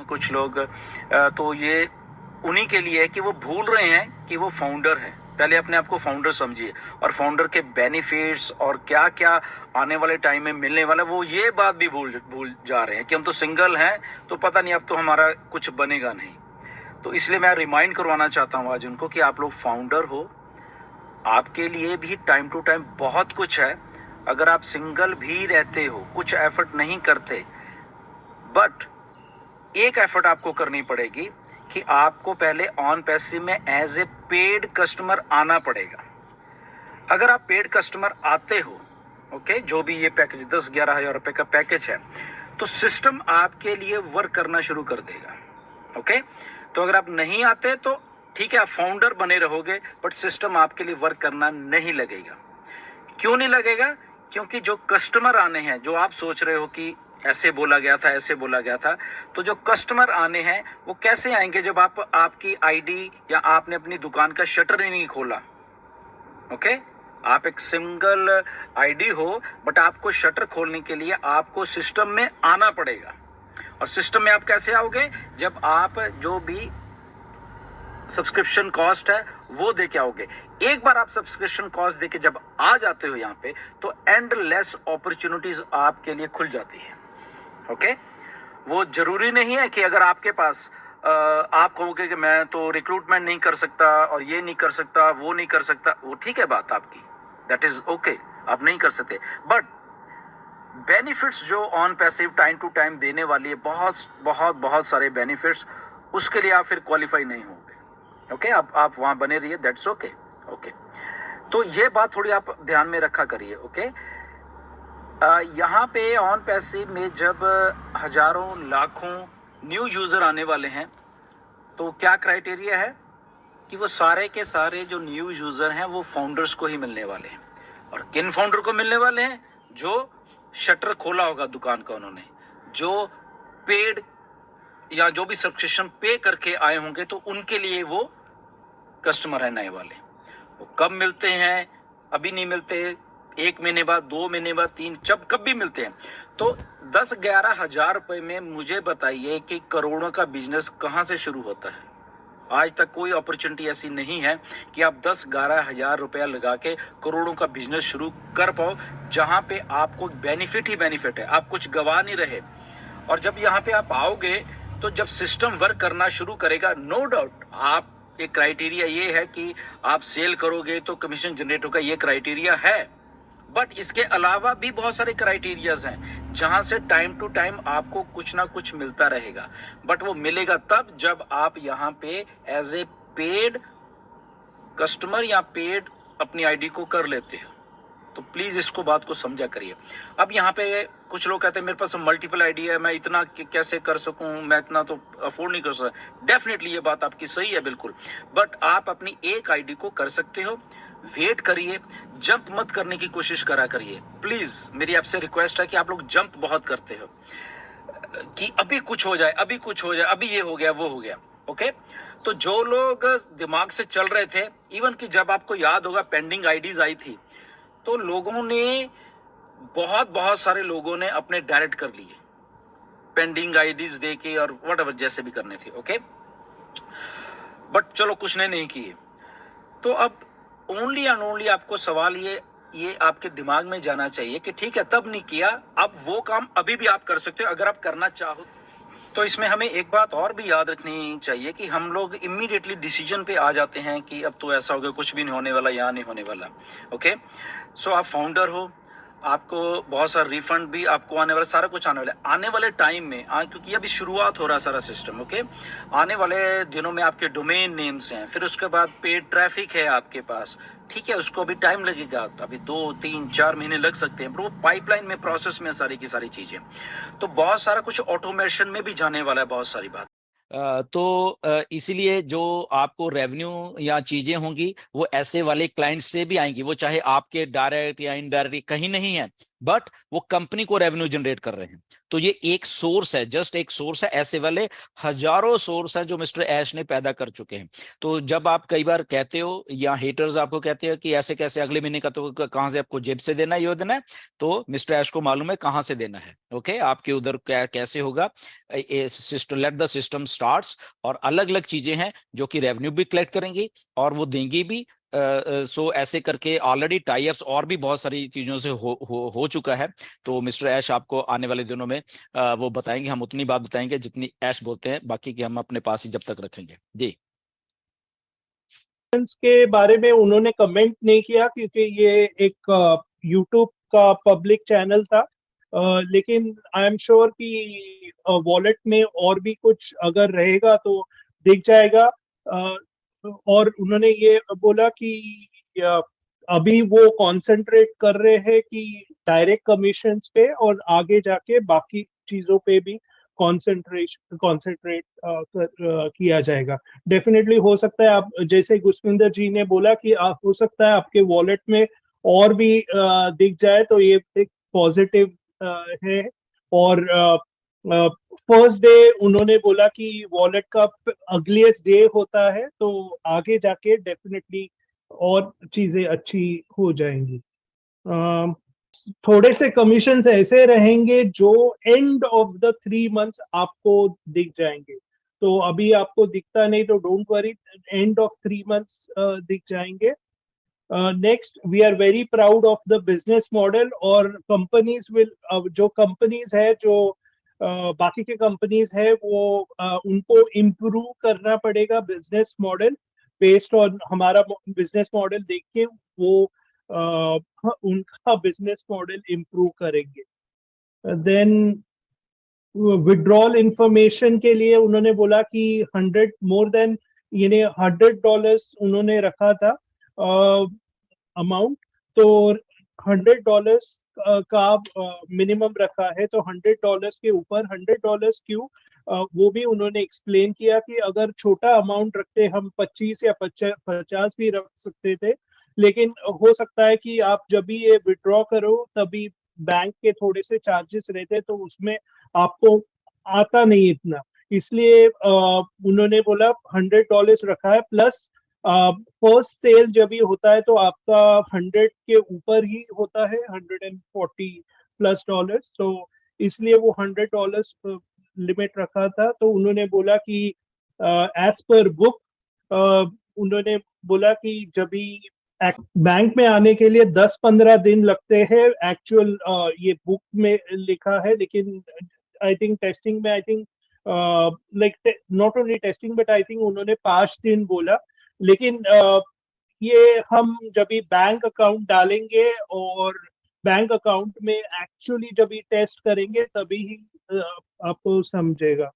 कुछ लोग तो ये उन्हीं के लिए है कि वो भूल रहे हैं कि वो फाउंडर है। पहले अपने आप को फाउंडर समझिए और फाउंडर के बेनिफिट्स और क्या क्या आने वाले टाइम में मिलने वाला, वो ये बात भी भूल भूल जा रहे हैं कि हम तो सिंगल हैं तो पता नहीं अब तो हमारा कुछ बनेगा नहीं। तो इसलिए मैं रिमाइंड करवाना चाहता हूँ आज उनको कि आप लोग फाउंडर हो, आपके लिए भी टाइम टू टाइम बहुत कुछ है। अगर आप सिंगल भी रहते हो, कुछ एफर्ट नहीं करते, बट एक एफर्ट आपको करनी पड़ेगी कि आपको पहले ऑन पैसिव में एज ए पेड कस्टमर आना पड़ेगा। अगर आप पेड कस्टमर आते हो, ओके, जो भी ये पैकेज 10-11 हज़ार रुपए का पैकेज है, तो सिस्टम आपके लिए वर्क करना शुरू कर देगा। ओके, तो अगर आप नहीं आते तो ठीक है, आप फाउंडर बने रहोगे, बट सिस्टम आपके लिए वर्क करना नहीं लगेगा। क्यों नहीं लगेगा? क्योंकि जो कस्टमर आने हैं, जो आप सोच रहे हो कि ऐसे बोला गया था, ऐसे बोला गया था, तो जो कस्टमर आने हैं वो कैसे आएंगे जब आपकी आईडी या आपने अपनी दुकान का शटर ही नहीं खोला। ओके, आप एक सिंगल आईडी हो, बट आपको शटर खोलने के लिए आपको सिस्टम में आना पड़ेगा। और सिस्टम में आप कैसे आओगे? जब आप जो भी सब्सक्रिप्शन कॉस्ट है वो दे के आओगे। एक बार आप सब्सक्रिप्शन कॉस्ट दे के जब आ जाते हो यहाँ पे, तो एंडलेस अपॉर्चुनिटीज आपके लिए खुल जाती है। ओके, वो जरूरी नहीं है कि अगर आपके पास आप कहोगे कि मैं तो रिक्रूटमेंट नहीं कर सकता और ये नहीं कर सकता, वो नहीं कर सकता, वो ठीक है बात आपकी, दैट इज ओके, आप नहीं कर सकते, बट बेनिफिट्स जो on passive time to time देने वाली है, बहुत बहुत बहुत सारे बेनिफिट्स, उसके लिए आप फिर क्वालिफाई नहीं होंगे। ओके, आप वहां बने रहिए, दैट्स ओके। ओके, तो ये बात थोड़ी आप ध्यान में रखा करिए। ओके, यहाँ पे ऑन पैसिव में जब हजारों लाखों न्यू यूजर आने वाले हैं, तो क्या क्राइटेरिया है कि वो सारे के सारे जो न्यू यूजर हैं वो फाउंडर्स को ही मिलने वाले हैं। और किन फाउंडर को मिलने वाले हैं? जो शटर खोला होगा दुकान का उन्होंने, जो पेड या जो भी सब्सक्रिप्शन पे करके आए होंगे, तो उनके लिए वो कस्टमर है नए वाले। वो कब मिलते हैं? अभी नहीं मिलते, 1 महीने बाद, 2 महीने बाद, 3, जब कब भी मिलते हैं। तो 10-11 हज़ार रुपए में मुझे बताइए कि करोड़ों का बिजनेस कहां से शुरू होता है? आज तक कोई अपॉर्चुनिटी ऐसी नहीं है कि आप 10-11 हज़ार रुपया लगा के करोड़ों का बिजनेस शुरू कर पाओ, जहां पे आपको बेनिफिट ही बेनिफिट है, आप कुछ गवा नहीं रहे। और जब यहाँ पे आप आओगे, तो जब सिस्टम वर्क करना शुरू करेगा, नो डाउट आप एक क्राइटेरिया ये है कि आप सेल करोगे तो कमीशन जनरेट होगा, ये क्राइटेरिया है। बट इसके अलावा भी बहुत सारे क्राइटेरियाज हैं जहां से टाइम टू टाइम आपको कुछ ना कुछ मिलता रहेगा। बट वो मिलेगा तब जब आप यहाँ पे एज ए पेड कस्टमर या पेड अपनी आईडी को कर लेते हो। तो प्लीज इसको बात को समझा करिए। अब यहाँ पे कुछ लोग कहते हैं मेरे पास तो मल्टीपल आईडी है, मैं इतना कैसे कर सकूं, मैं इतना तो अफोर्ड नहीं कर सकता। डेफिनेटली ये बात आपकी सही है, बिल्कुल, बट आप अपनी एक आईडी को कर सकते हो। वेट करिए, जंप मत करने की कोशिश करा करिए। प्लीज मेरी आपसे रिक्वेस्ट है कि आप लोग जंप बहुत करते हो कि अभी कुछ हो जाए, अभी कुछ हो जाए, अभी ये हो गया, वो हो गया। ओके, तो जो लोग दिमाग से चल रहे थे, इवन कि जब आपको याद होगा पेंडिंग आईडीज आई थी, तो लोगों ने बहुत बहुत सारे लोगों ने अपने डायरेक्ट कर लिए पेंडिंग आईडीज दे के और व्हाटएवर जैसे भी करने थे। ओके, बट चलो कुछ ने नहीं किए। तो अब ओनली एंड ओनली आपको सवाल ये आपके दिमाग में जाना चाहिए कि ठीक है, तब नहीं किया, अब वो काम अभी भी आप कर सकते हो अगर आप करना चाहो। तो इसमें हमें एक बात और भी याद रखनी चाहिए कि हम लोग इमीडिएटली डिसीजन पे आ जाते हैं कि अब तो ऐसा हो गया, कुछ भी नहीं होने वाला, या नहीं होने वाला। ओके, सो आप फाउंडर हो, आपको बहुत सारा रिफंड भी आपको आने वाला, सारा कुछ आने वाला है। आने वाले टाइम में क्योंकि अभी शुरुआत हो रहा है सारा सिस्टम। ओके, आने वाले दिनों में आपके डोमेन नेम्स हैं, फिर उसके बाद पेड ट्रैफिक है आपके पास, ठीक है, उसको अभी टाइम लगेगा, अभी 2-3-4 महीने लग सकते हैं, पर वो पाइपलाइन में, प्रोसेस में सारी की सारी चीजें। तो बहुत सारा कुछ ऑटोमेशन में भी जाने वाला है, बहुत सारी बात। तो इसीलिए जो आपको रेवेन्यू या चीजें होंगी वो ऐसे वाले क्लाइंट से भी आएंगी, वो चाहे आपके डायरेक्ट या इनडायरेक्ट कहीं नहीं है, बट वो कंपनी को रेवेन्यू जनरेट कर रहे हैं। तो ये एक सोर्स है, जस्ट एक सोर्स है, ऐसे वाले हजारों सोर्स हैं जो मिस्टर ऐश ने पैदा कर चुके हैं। तो जब आप कई बार कहते हो या हेटर्स आपको कहते हैं कि ऐसे कैसे अगले महीने का तो कहां से आपको जेब से देना है, ये देना है, तो मिस्टर ऐश को मालूम है कहां से देना है। ओके, आपके उधर कैसे होगा system, let the system starts. और अलग अलग चीजें हैं जो कि रेवेन्यू भी कलेक्ट करेंगी और वो देंगी भी। सो ऐसे करके ऑलरेडी टाई अप्स और भी बहुत सारी चीजों से हो चुका है। तो मिस्टर ऐश आपको आने वाले दिनों में वो बताएंगे, हम उतनी बात बताएंगे जितनी ऐश बोलते हैं, बाकी की हम अपने पास ही जब तक रखेंगे जी। के बारे में उन्होंने कमेंट नहीं किया क्योंकि ये एक यूट्यूब का पब्लिक चैनल था। लेकिन आई एम श्योर कि वॉलेट में और भी कुछ अगर रहेगा तो दिख जाएगा। और उन्होंने ये बोला कि अ, अभी वो कंसंट्रेट कर रहे हैं कि डायरेक्ट कमीशंस पे, और आगे जाके बाकी चीजों पे भी कंसंट्रेट किया जाएगा। डेफिनेटली हो सकता है, आप जैसे गुसविंदर जी ने बोला कि आप हो सकता है आपके वॉलेट में और भी दिख जाए, तो ये एक पॉजिटिव है। और फर्स्ट डे उन्होंने बोला कि वॉलेट का अगलीस्ट डे होता है, तो आगे जाके डेफिनेटली और चीजें अच्छी हो जाएंगी। अ, थोड़े से कमीशंस ऐसे रहेंगे जो एंड ऑफ द 3 मंथ्स आपको दिख जाएंगे। तो अभी आपको दिखता नहीं तो don't worry, end of 3 months दिख जाएंगे। Next, we are very proud of the business model. और कंपनीज विल, जो कंपनीज है जो बाकी के कंपनीज है वो उनको इम्प्रूव करना पड़ेगा बिजनेस मॉडल। बेस्ड ऑन हमारा बिजनेस मॉडल देख के वो उनका बिजनेस मॉडल इम्प्रूव करेंगे। देन विड्रॉल इंफॉर्मेशन के लिए उन्होंने बोला कि 100 मोर देन, यानी $100 उन्होंने रखा था अमाउंट। तो $100 का मिनिमम रखा है, तो $100 के ऊपर $100 क्यों, वो भी उन्होंने एक्सप्लेन किया कि अगर छोटा अमाउंट रखते हम 25 या 50 भी रख सकते थे। लेकिन हो सकता है कि आप जब भी ये विड्रॉ करो तभी बैंक के थोड़े से चार्जेस रहते, तो उसमें आपको आता नहीं इतना। इसलिए उन्होंने बोला $100 रखा है, प्लस फर्स्ट सेल जब भी होता है तो आपका 100 के ऊपर ही होता है, $140+ तो इसलिए वो $100 लिमिट रखा था। तो उन्होंने बोला कि एज पर बुक, उन्होंने बोला कि जब भी बैंक में आने के लिए 10-15 दिन लगते हैं एक्चुअल, ये बुक में लिखा है। लेकिन आई थिंक टेस्टिंग में, I think like not only testing but I think उन्होंने 5 दिन बोला। लेकिन ये हम जब भी बैंक अकाउंट डालेंगे और बैंक अकाउंट में एक्चुअली जब भी टेस्ट करेंगे तभी ही आपको समझेगा।